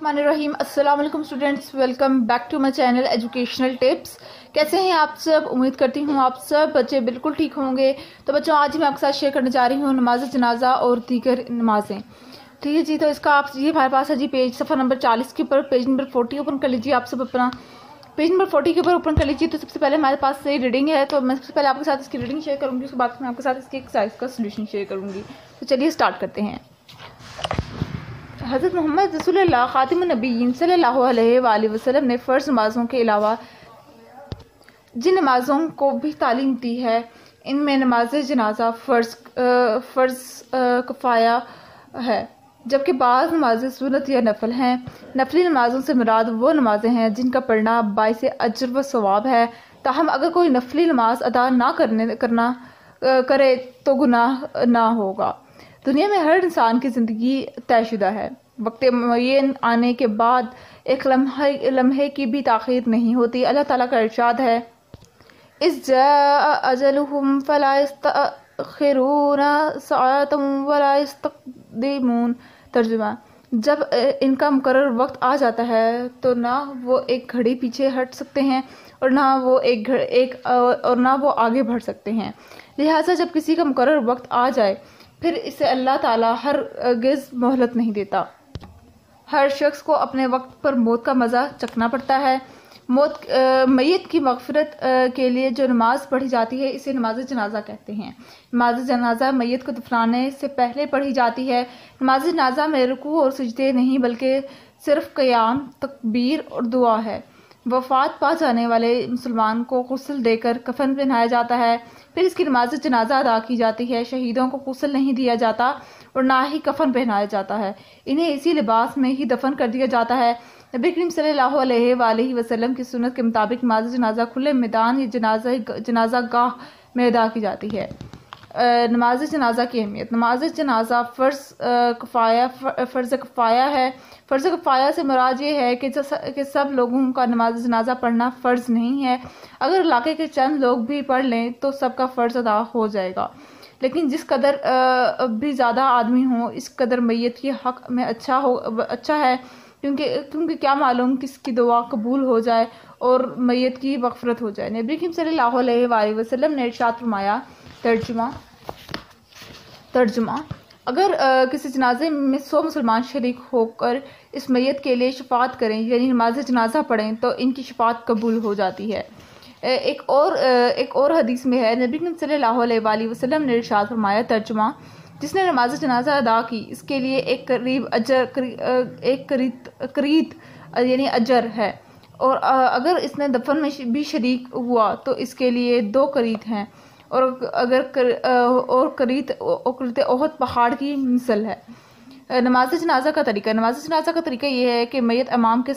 الرحمن الرحیم السلام علیکم students, welcome back to my channel educational tips. کیسے ہیں آپ سب؟ امید کرتی ہوں آپ سب بچے بالکل ٹھیک ہوں گے۔ تو بچوں، آج میں آپ کے ساتھ شیئر کرنے جا رہی ہوں نماز جنازہ اور دیگر نمازیں۔ ٹھیک ہے جی، تو اس کا آپ یہ ہمارے پاس ہے جی پیج صفحہ نمبر 40 کے اوپر، پیج نمبر 40 اوپن کر لیجیے۔ آپ سب اپنا پیج نمبر 40 کے اوپر اوپن کر لیجیے۔ تو سب سے پہلے ہمارے پاس یہ ریڈنگ ہے، تو میں سب سے پہلے آپ کے ساتھ اس کی ریڈنگ شیئر کروں گی، اس کے بعد میں آپ کے ساتھ اس کی ایکسرسائز کا سولوشن شیئر کروں گی۔ تو چلیے اسٹارٹ کرتے ہیں۔ حضرت محمد رسول اللہ خاتم النبیین صلی اللہ علیہ وآلہ وسلم نے فرض نمازوں کے علاوہ جن نمازوں کو بھی تعلیم دی ہے، ان میں نماز جنازہ فرض کفایہ ہے، جبکہ بعض نمازیں سنت یا نفل ہیں۔ نفلی نمازوں سے مراد وہ نمازیں ہیں جن کا پڑھنا باعث اجر و ثواب ہے، تاہم اگر کوئی نفلی نماز ادا نہ کرے تو گناہ نہ ہوگا۔ دنیا میں ہر انسان کی زندگی طے شدہ ہے، وقت معین آنے کے بعد ایک لمحے کی بھی تاخیر نہیں ہوتی۔ اللہ تعالیٰ کا ارشاد ہے، اذ جاء اجلهم فلا يستأخرون ساعة ولا يستقدمون۔ ترجمہ: جب ان کا مقرر وقت آ جاتا ہے تو نہ وہ ایک گھڑی پیچھے ہٹ سکتے ہیں اور نہ وہ آگے بڑھ سکتے ہیں۔ لہٰذا جب کسی کا مقرر وقت آ جائے پھر اسے اللہ تعالیٰ ہرگز مہلت نہیں دیتا۔ ہر شخص کو اپنے وقت پر موت کا مزہ چکھنا پڑتا ہے۔ میت کی مغفرت کے لیے جو نماز پڑھی جاتی ہے اسے نماز جنازہ کہتے ہیں۔ نماز جنازہ میت کو دفنانے سے پہلے پڑھی جاتی ہے۔ نماز جنازہ میں رکوع اور سجدے نہیں بلکہ صرف قیام، تکبیر اور دعا ہے۔ وفات پا جانے والے مسلمان کو غسل دے کر کفن پہنایا جاتا ہے، پھر اس کی نماز جنازہ ادا کی جاتی ہے۔ شہیدوں کو غسل نہیں دیا جاتا اور نہ ہی کفن پہنایا جاتا ہے، انہیں اسی لباس میں ہی دفن کر دیا جاتا ہے۔ نبی کریم صلی اللہ علیہ وآلہ وسلم کی سنت کے مطابق نماز جنازہ کھلے میدان یا جنازہ گاہ میں ادا کی جاتی ہے۔ نماز جنازہ کی اہمیت۔ نماز جنازہ فرض کفایہ ہے۔ فرض کفایہ سے مراد یہ ہے کہ سب لوگوں کا نماز جنازہ پڑھنا فرض نہیں ہے۔ اگر علاقے کے چند لوگ بھی پڑھ لیں تو سب کا فرض ادا ہو جائے گا، لیکن جس قدر بھی زیادہ آدمی ہوں اس قدر میت کے حق میں اچھا ہے، کیونکہ کیا معلوم کس کی دعا قبول ہو جائے اور میت کی مغفرت ہو جائے۔ نبی کریم صلی اللہ علیہ وآلہ وسلم نے ارشاد فرمایا، ترجمہ: اگر کسی جنازے میں 100 مسلمان شریک ہو کر اس میت کے لیے شفاعت کریں یعنی نماز جنازہ پڑھیں تو ان کی شفاعت قبول ہو جاتی ہے۔ ایک اور حدیث میں ہے، نبی کریم صلی اللہ علیہ وآلہ وسلم نے ارشاد فرمایا، ترجمہ: جس نے نماز جنازہ ادا کی اس کے لیے ایک قریت یعنی اجر ہے، اور اگر اس نے دفن میں بھی شریک ہوا تو اس کے لیے 2 قریت ہیں، اور قریت احد پہاڑ کی مثل ہے۔ نماز جنازہ کا طریقہ۔ نماز جنازہ کا طریقہ یہ ہے کہ میت امام کے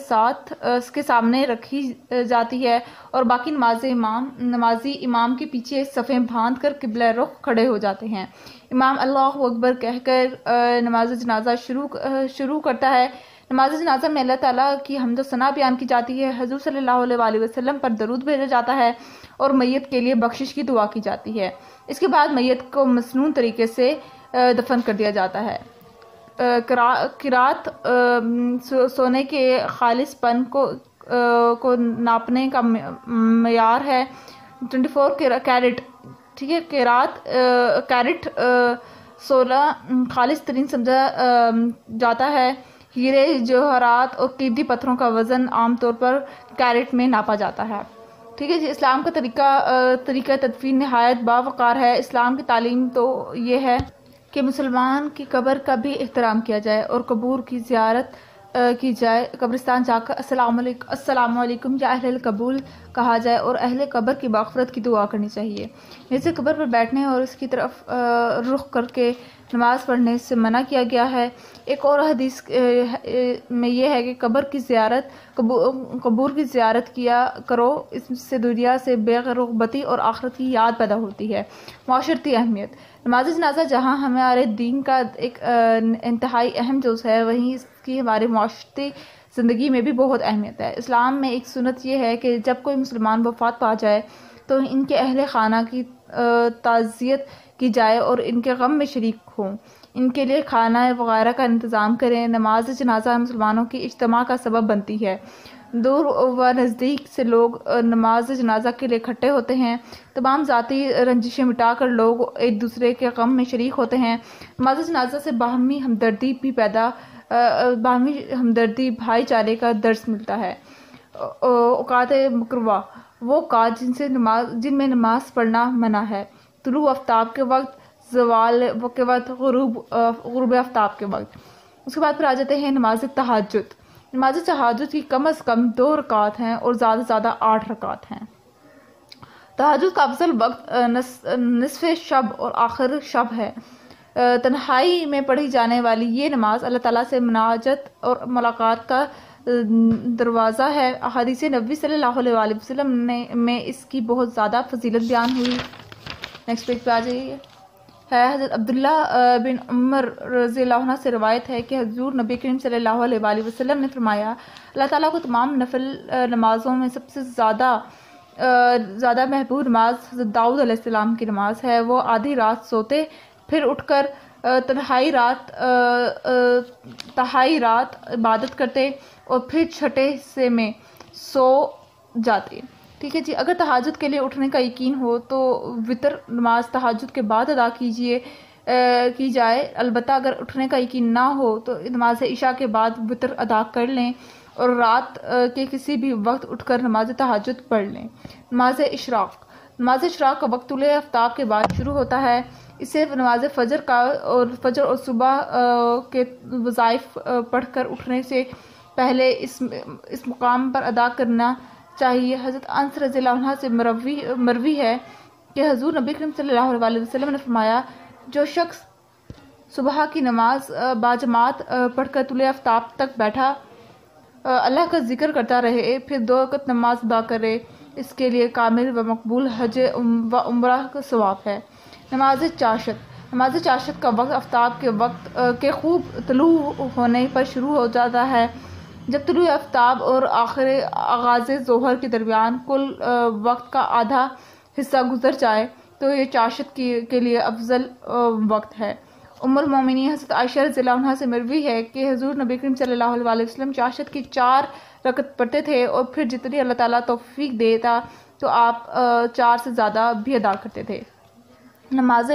سامنے رکھی جاتی ہے اور باقی نمازی امام کے پیچھے صفیں باندھ کر قبلہ رخ کھڑے ہو جاتے ہیں۔ امام اللہ اکبر کہہ کر نماز جنازہ شروع کرتا ہے۔ نماز جنازہ میں اللہ تعالیٰ کی حمد و ثنا بیان کی جاتی ہے، حضور صلی اللہ علیہ وآلہ وسلم پر درود بھیجا جاتا ہے اور میت کے لیے بخشش کی دعا کی جاتی ہے۔ اس کے بعد میت کو مسنون طریقے سے دفن کر دیا جاتا ہے۔ قرات سونے کے خالص پن کو ناپنے کا معیار ہے 24 کیرٹ۔ ٹھیک ہے، کیرٹ 16 خالص ترین سمجھا جاتا ہے۔ ہیرے، جوہرات اور قیمتی پتھروں کا وزن عام طور پر کیرٹ میں ناپا جاتا ہے۔ ٹھیک ہے جی، اسلام کا طریقہ تدفین نہایت باوقار ہے۔ اسلام کی تعلیم تو یہ ہے کہ مسلمان کی قبر کا بھی احترام کیا جائے اور قبور کی زیارت کی جائے، قبرستان جا کر السلام علیکم یا اہل القبور کہا جائے اور اہل قبر کی مغفرت کی دعا کرنی چاہیے۔ نیز قبر پر بیٹھنے اور اس کی طرف رخ کر کے نماز پڑھنے سے منع کیا گیا ہے۔ ایک اور حدیث میں یہ ہے کہ قبور کی زیارت کیا کرو، اس سے دنیا سے بے رغبتی اور آخرت کی یاد پیدا ہوتی ہے۔ معاشرتی اہمیت۔ نماز جنازہ جہاں ہمارے دین کا ایک انتہائی اہم جز ہے، وہیں اس کی ہماری معاشرتی زندگی میں بھی بہت اہمیت ہے۔ اسلام میں ایک سنت یہ ہے کہ جب کوئی مسلمان وفات پا جائے تو ان کے اہل خانہ کی تعزیت کی جائے اور ان کے غم میں شریک ہوں۔ ان کے لیے کھانا وغیرہ کا انتظام کریں۔ نماز جنازہ مسلمانوں کی اجتماع کا سبب بنتی ہے۔ دور و نزدیک سے لوگ نماز جنازہ کے لیے اکٹھے ہوتے ہیں۔ تمام ذاتی رنجشیں مٹا کر لوگ ایک دوسرے کے غم میں شریک ہوتے ہیں۔ نماز جنازہ سے باہمی ہمدردی بھائی چارے کا درس ملتا ہے۔ اوقات مکروہ وہ اوقات جن میں نماز پڑھنا منع ہے: طلوع آفتاب کے وقت، زوال کے وقت، غروب آفتاب کے وقت۔ اس کے بعد پھر آ جاتے ہیں نماز تہجد۔ نماز تہجد کی کم از کم 2 رکعات ہیں اور زیادہ سے زیادہ 8 رکعات ہیں۔ تہجد کا افضل وقت نصف شب اور آخر شب ہے۔ تنہائی میں پڑھی جانے والی یہ نماز اللہ تعالیٰ سے مناجات اور ملاقات کا دروازہ ہے۔ احادیث نبوی صلی اللہ علیہ وآلہ وسلم میں اس کی بہت زیادہ فضیلت بیان ہوئی۔ نیکسٹ پیج پہ آ جائیے۔ حضرت عبداللہ بن عمر رضی اللہ عنہ سے روایت ہے کہ حضور نبی کریم صلی اللہ علیہ وآلہ وسلم نے فرمایا، اللہ تعالیٰ کو تمام نفل نمازوں میں سب سے زیادہ محبوب نماز حضرت داؤد علیہ السلام کی نماز ہے۔ وہ آدھی رات سوتے، پھر اٹھ کر تہائی رات عبادت کرتے اور پھر چھٹے حصے میں سو جاتے۔ ٹھیک ہے جی۔ اگر تہجد کے لیے اٹھنے کا یقین ہو تو وتر نماز تہجد کے بعد ادا کی جائے۔ البتہ اگر اٹھنے کا یقین نہ ہو تو نماز عشاء کے بعد وتر ادا کر لیں اور رات کے کسی بھی وقت اٹھ کر نماز تہجد پڑھ لیں۔ نماز اشراق کا وقت طلوع آفتاب کے بعد شروع ہوتا ہے۔ اسے نماز فجر اور صبح کے وظائف پڑھ کر اٹھنے سے پہلے اس مقام پر ادا کرنا چاہیے۔ حضرت انس رضی اللہ عنہ سے مروی ہے کہ حضور نبی کریم صلی اللہ علیہ وسلم نے فرمایا، جو شخص صبح کی نماز باجماعت پڑھ کر طلوع آفتاب تک بیٹھا اللہ کا ذکر کرتا رہے، پھر 2 رکعت نماز ادا کرے، اس کے لیے کامل و مقبول حج و عمرہ کا ثواب ہے۔ نماز چاشت کا وقت آفتاب کے خوب طلوع ہونے پر شروع ہو جاتا ہے۔ جب طلوع آفتاب اور آغاز ظہر کے درمیان کل وقت کا آدھا حصہ گزر جائے تو یہ چاشت کے لیے افضل وقت ہے۔ ام المومنین حضرت عائشہ رضی اللہ عنہا سے مروی ہے کہ حضور نبی کریم صلی اللہ علیہ وسلم چاشت کی 4 رکعت پڑھتے تھے اور پھر جتنی اللہ تعالیٰ توفیق دیتا تو آپ 4 سے زیادہ بھی ادا کرتے تھے۔ نماز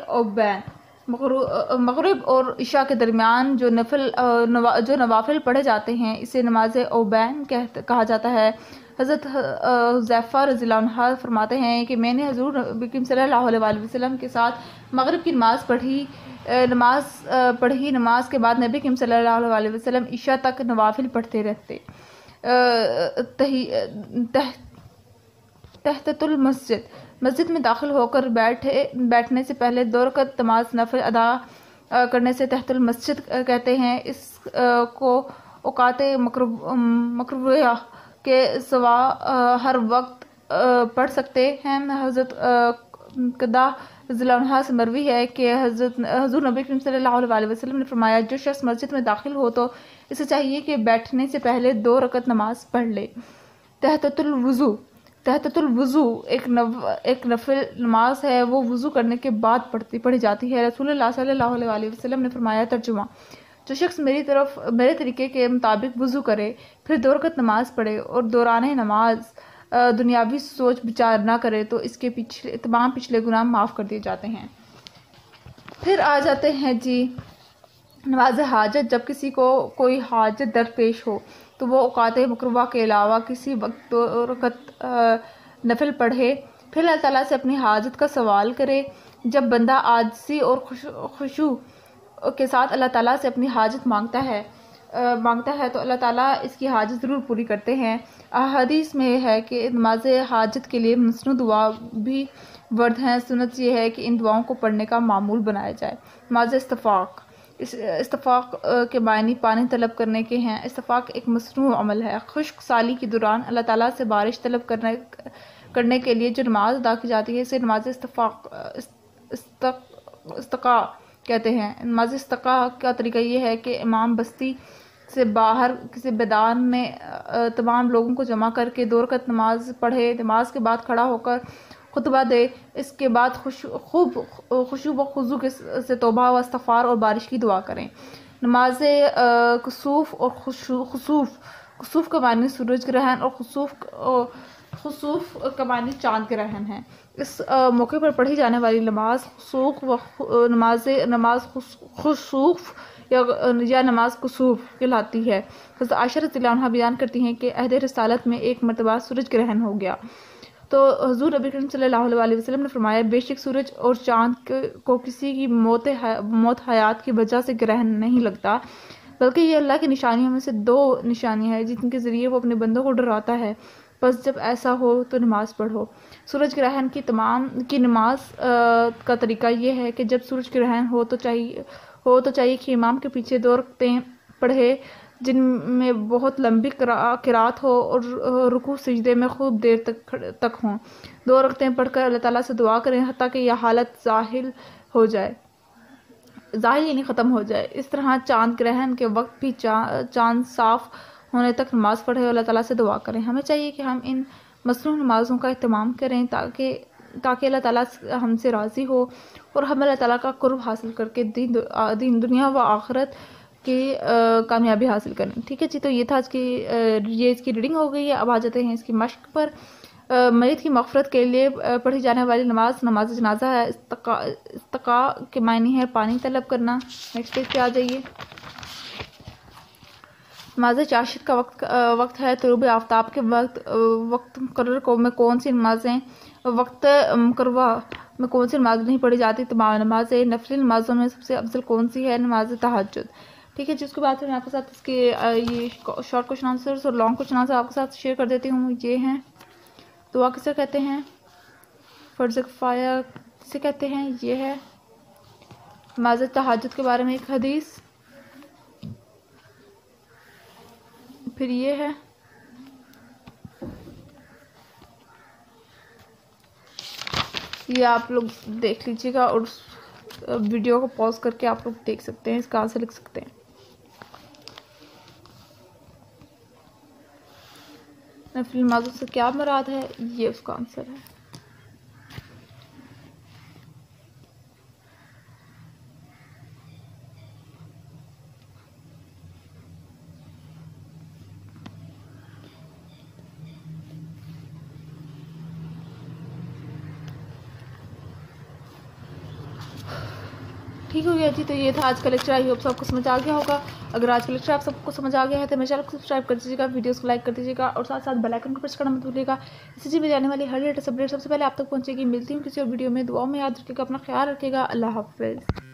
اوبین، مغرب اور عشاء کے درمیان جو نوافل پڑھے جاتے ہیں اسے نماز اوبین کہا جاتا ہے۔ حضرت حذیفہ رضی اللہ عنہ فرماتے ہیں کہ میں نے حضور نبی کریم صلی اللہ علیہ وآلہ وسلم کے ساتھ مغرب کی نماز پڑھی۔ نماز کے بعد نبی کریم صلی اللہ علیہ وآلہ وسلم عشاء تک نوافل پڑھتے رہتے۔ تحیۃ المسجد، مسجد میں داخل ہو کر بیٹھنے سے پہلے 2 رکعت نماز نفل ادا کرنے سے تحیۃ المسجد کہتے ہیں۔ اس کو اوقات مکروہ کے سوا ہر وقت پڑھ سکتے ہیں۔ حضرت قدہ رضی اللہ عنہ سے مروی ہے کہ حضور نبی کریم صلی اللہ علیہ وسلم نے فرمایا، جو شخص مسجد میں داخل ہو تو اسے چاہیے کہ بیٹھنے سے پہلے 2 رکعت نماز پڑھ لے۔ تحت الوضو ایک نفل نماز ہے، وہ وضو کرنے کے بعد پڑھی جاتی ہے۔ رسول اللہ صلی اللہ علیہ وآلہ وسلم نے فرمایا، ترجمہ: جو شخص میرے طریقے کے مطابق وضو کرے، پھر 2 رکعت نماز پڑھے اور دوران نماز دنیاوی سوچ بچار نہ کرے تو اس کے تمام پچھلے گناہ معاف کر دیے جاتے ہیں۔ پھر آ جاتے ہیں جی نماز حاجت۔ جب کسی کو کوئی حاجت درپیش ہو تو وہ اوقات مکروہ کے علاوہ کسی وقت 2 رکعت نفل پڑھے، پھر اللہ تعالیٰ سے اپنی حاجت کا سوال کرے۔ جب بندہ عاجزی اور خشوع کے ساتھ اللہ تعالیٰ سے اپنی حاجت مانگتا ہے تو اللہ تعالیٰ اس کی حاجت ضرور پوری کرتے ہیں۔ احادیث میں ہے کہ نماز حاجت کے لیے مسنون دعا بھی ورد ہیں۔ سنت یہ ہے کہ ان دعاؤں کو پڑھنے کا معمول بنایا جائے۔ نماز استفاق کے معنی پانی طلب کرنے کے ہیں۔ استفاق ایک مصنوع عمل ہے۔ خشک سالی کے دوران اللہ تعالیٰ سے بارش طلب کرنے کے لیے جو نماز ادا کی جاتی ہے اسے نماز استقاء کہتے ہیں۔ نماز استقاء کا طریقہ یہ ہے کہ امام بستی سے باہر کسی میدان میں تمام لوگوں کو جمع کر کے 2 رکعت نماز پڑھے، نماز کے بعد کھڑا ہو کر خطبہ دے، اس کے بعد خوب خشوع و خضوع سے توبہ و استغفار اور بارش کی دعا کریں۔ نماز کسوف اور کسوف کا معنی سورج گرہن اور خسوف کا معنی چاند گرہن ہے۔ اس موقع پر پڑھی جانے والی نماز خسوف یا نماز کسوف کہلاتی ہے۔ حضرت عائشہ رضی اللہ عنہا بیان کرتی ہیں کہ عہد رسالت میں ایک مرتبہ سورج گرہن ہو گیا تو حضور نبی کریم صلی اللہ علیہ وسلم نے فرمایا، بے شک سورج اور چاند کو کسی کی موت حیات کی وجہ سے گرہن نہیں لگتا، بلکہ یہ اللہ کی نشانیوں میں سے 2 نشانیاں ہیں جن کے ذریعے وہ اپنے بندوں کو ڈراتا ہے، بس جب ایسا ہو تو نماز پڑھو۔ سورج گرہن کی نماز کا طریقہ یہ ہے کہ جب سورج گرہن ہو تو چاہیے کہ امام کے پیچھے 2 رکعتیں پڑھے جن میں بہت لمبی قرات ہو اور رکوع سجدے میں خوب دیر تک ہوں۔ 2 رکعتیں پڑھ کر اللہ تعالیٰ سے دعا کریں حتیٰ کہ یہ حالت ظاہر یعنی ختم ہو جائے۔ اس طرح چاند گرہن کے وقت بھی چاند صاف ہونے تک نماز پڑھیں اور اللہ تعالیٰ سے دعا کریں۔ ہمیں چاہیے کہ ہم ان مصنوع نمازوں کا اہتمام کریں تاکہ اللہ تعالیٰ ہم سے راضی ہو اور ہم اللہ تعالیٰ کا قرب حاصل کر کے دنیا و آخرت کی کامیابی حاصل کریں۔ ٹھیک ہے جی، تو یہ تھا اس کی ریڈنگ ہو گئی ہے۔ اب آ جاتے ہیں اس کی مشق پر۔ میت کی مغفرت کے لیے پڑھی جانے والی نماز جنازہ ہے۔ استقاء کے معنی ہے پانی طلب کرنا۔ نیکسٹ پیج پہ آ جائیے۔ نماز چاشت کا وقت ہے طلوع آفتاب کے وقت مقرر میں کون سی نمازیں وقت مقررہ میں کون سی نماز نہیں پڑھی جاتی؟ تمام نمازیں۔ نفلی نمازوں میں سب سے افضل کون سی ہے؟ نماز تہجد۔ ٹھیک ہے، جس کے بعد میں آپ کے ساتھ اس کے یہ شارٹ کوشچن آنسرز اور لانگ کوشچن آنسر آپ کے ساتھ شیئر کر دیتی ہوں۔ یہ ہیں دعا کسے کہتے ہیں؟ فرض کفایہ کسے کہتے ہیں؟ یہ ہے نماز تہجد کے بارے میں ایک حدیث۔ پھر یہ ہے یہ آپ لوگ دیکھ لیجیے گا اور ویڈیو کو پاز کر کے آپ لوگ دیکھ سکتے ہیں، اس کا آنسر لکھ سکتے ہیں۔ نفلی نمازوں سے کیا مراد ہے؟ یہ اس کا آنسر ہے۔ ٹھیک ہو گیا جی، تو یہ تھا آج کا لیکچر۔ آئی ہوپ سب کو سمجھ آ گیا ہوگا۔ اگر آج کا لیکچر آپ سب کو سمجھ آ گیا ہے تو میرے چینل کو سبسکرائب کر دیجیے گا، ویڈیوز کو لائک کر دیجیے گا اور ساتھ بیل آئیکن کو پریس کرنا مت بھولیے گا۔ اسی جی میں جانے والی ہر لیٹسٹ اپڈیٹ سب سے پہلے آپ تک پہنچے گی۔ ملتی ہوں کسی اور ویڈیو میں، دعاؤں میں یاد رکھیے گا، اپنا خیال رکھیے گا۔ اللہ حافظ۔